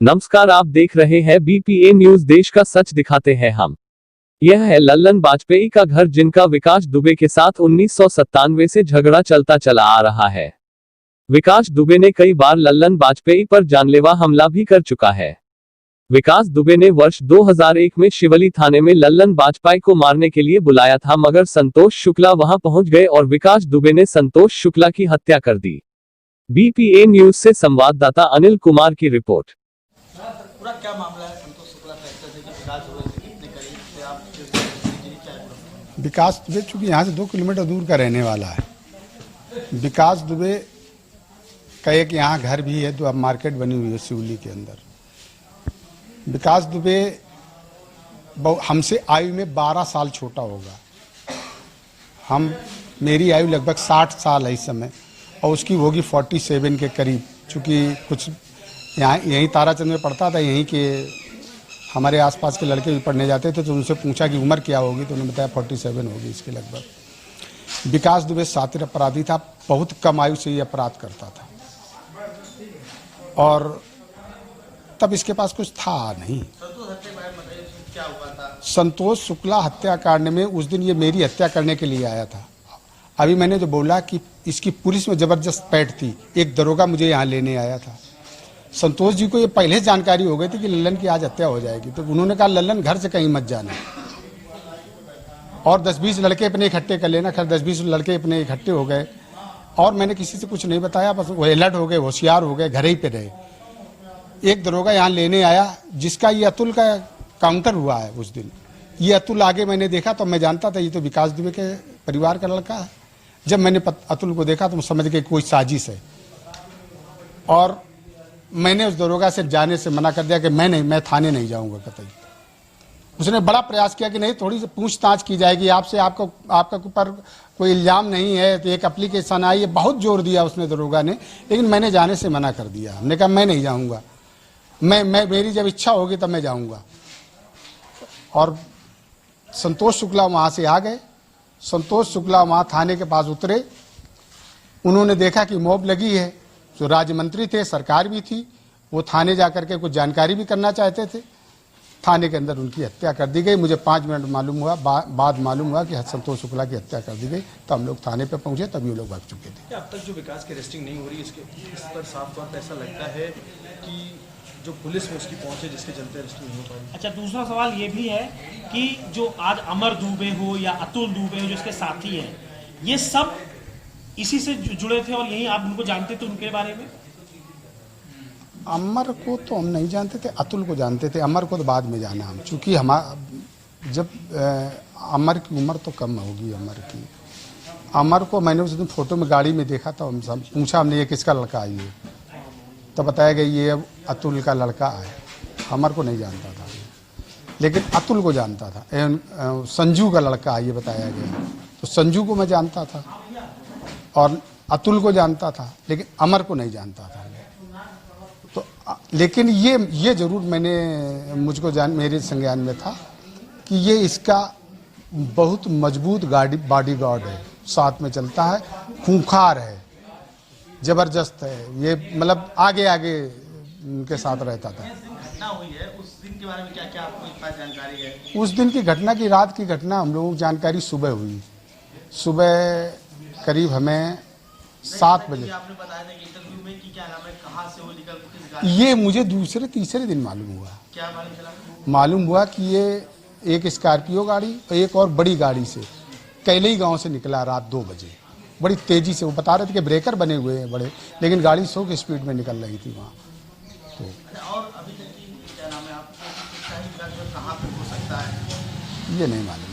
नमस्कार, आप देख रहे हैं BPA न्यूज। देश का सच दिखाते हैं हम। यह है लल्लन वाजपेयी का घर, जिनका विकास दुबे के साथ 1997 से झगड़ा चलता चला आ रहा है। विकास दुबे ने कई बार लल्लन वाजपेयी पर जानलेवा हमला भी कर चुका है। विकास दुबे ने वर्ष 2001 में शिवली थाने में लल्लन वाजपेयी को मारने के लिए बुलाया था, मगर संतोष शुक्ला वहां पहुंच गए और विकास दुबे ने संतोष शुक्ला की हत्या कर दी। BPA न्यूज से संवाददाता अनिल कुमार की रिपोर्ट। पूरा क्या मामला है? संतोष शुक्ला फैक्टर से कि विकास दुबे से कितने करीब थे आप? क्या है? विकास दुबे चूंकि यहाँ से 2 किलोमीटर दूर का रहने वाला है। विकास दुबे का एक यहाँ घर भी है, जो अब मार्केट बनी हुई है शिवली के अंदर। विकास दुबे हमसे आयु में 12 साल छोटा होगा। मेरी आयु लगभग 60 साल है इस समय, और उसकी होगी 47 के करीब। चूँकि कुछ यहाँ यहीं ताराचंद में पढ़ता था, यहीं के हमारे आसपास के लड़के भी पढ़ने जाते थे, तो उनसे पूछा कि उम्र क्या होगी, तो उन्होंने बताया 47 होगी इसके लगभग। विकास दुबे शातिर अपराधी था, बहुत कम आयु से ये अपराध करता था, और तब इसके पास कुछ था नहीं। संतोष शुक्ला हत्याकांड में उस दिन ये मेरी हत्या करने के लिए आया था। अभी मैंने जो बोला कि इसकी पुलिस में जबरदस्त पैठ थी, एक दरोगा मुझे यहाँ लेने आया था। संतोष जी को ये पहले जानकारी हो गई थी कि लल्लन की आज हत्या हो जाएगी, तो उन्होंने कहा लल्लन घर से कहीं मत जाना, और 10-20 लड़के अपने इकट्ठे कर लेना। खैर 10-20 लड़के अपने इकट्ठे हो गए, और मैंने किसी से कुछ नहीं बताया, बस वो अलर्ट हो गए, होशियार हो गए, घर ही पे रहे। एक दरोगा यहाँ लेने आया, जिसका ये अतुल का काउंटर हुआ है उस दिन। ये अतुल आगे मैंने देखा तो मैं जानता था ये तो विकास दुबे के परिवार का लड़का है। जब मैंने अतुल को देखा तो मैं समझ गया कोई साजिश है, और मैंने उस दरोगा से जाने से मना कर दिया कि मैं थाने नहीं जाऊंगा कतई। उसने बड़ा प्रयास किया कि नहीं, थोड़ी सी पूछताछ की जाएगी आपसे, आपका ऊपर कोई इल्जाम नहीं है, तो एक एप्लीकेशन आई है। बहुत जोर दिया उसने दरोगा ने, लेकिन मैंने जाने से मना कर दिया। हमने कहा मैं नहीं जाऊंगा, मेरी जब इच्छा होगी तब मैं जाऊंगा। और संतोष शुक्ला वहां से आ गए। संतोष शुक्ला वहां थाने के पास उतरे। उन्होंने देखा कि मॉब लगी है, जो राज्य मंत्री थे, सरकार भी थी, वो थाने जाकर के कुछ जानकारी भी करना चाहते थे। थाने के अंदर उनकी हत्या कर दी गई। मुझे 5 मिनट मालूम हुआ, बाद मालूम हुआ कि संतोष शुक्ला की हत्या कर दी गई। तो हम लोग थाने पे पहुंचे, तभी वो लोग भाग चुके थे। अब तक जो विकास की अरेस्टिंग नहीं हो रही, इस पर साफ तौर पर ऐसा लगता है कि जो पुलिस में उसकी पहुंच है, जिसके चलते अरेस्टिंग नहीं हो पा रही। अच्छा, दूसरा सवाल ये भी है कि जो आज अमर दुबे हो या अतुल दुबे हो, जो इसके साथी हैं, ये सब इसी से जुड़े थे, और यही आप उनको जानते थे उनके बारे में? अमर को तो हम नहीं जानते थे, अतुल को जानते थे। अमर को तो बाद में जाना हम, चूँकि जब अमर की उम्र तो कम होगी अमर को मैंने उस दिन फोटो में गाड़ी में देखा था। हम सब पूछा, हमने ये किसका लड़का है ये, तो बताया गया ये अब अतुल का लड़का है। अमर को नहीं जानता था, लेकिन अतुल को जानता था। संजू का लड़का है ये बताया गया, तो संजू को मैं जानता था और अतुल को जानता था, लेकिन अमर को नहीं जानता था। तो लेकिन ये जरूर मेरे संज्ञान में था कि ये इसका बहुत मजबूत बॉडीगार्ड है, साथ में चलता है, खूंखार है, जबरदस्त है। ये मतलब आगे उनके साथ रहता था। घटना हुई है उस दिन के बारे में क्या आपको जानकारी है? उस दिन की घटना की, रात की घटना हम लोगों को जानकारी सुबह हुई। सुबह करीब हमें 7 बजे। आपने बताया था कि इंटरव्यू में कि क्या नाम है, कहां से वो निकल किस गाड़ी? ये मुझे दूसरे तीसरे दिन मालूम हुआ। क्या मालूम चला? मालूम हुआ कि ये एक स्कॉर्पियो गाड़ी और एक और बड़ी गाड़ी से कैलई गांव से निकला रात 2 बजे, बड़ी तेजी से। वो बता रहे थे कि ब्रेकर बने हुए हैं बड़े, लेकिन गाड़ी 100 की स्पीड में निकल रही थी वहाँ। तो और अभी तक क्या नाम है, आपको कहां पे हो सकता है ये नहीं मालूम।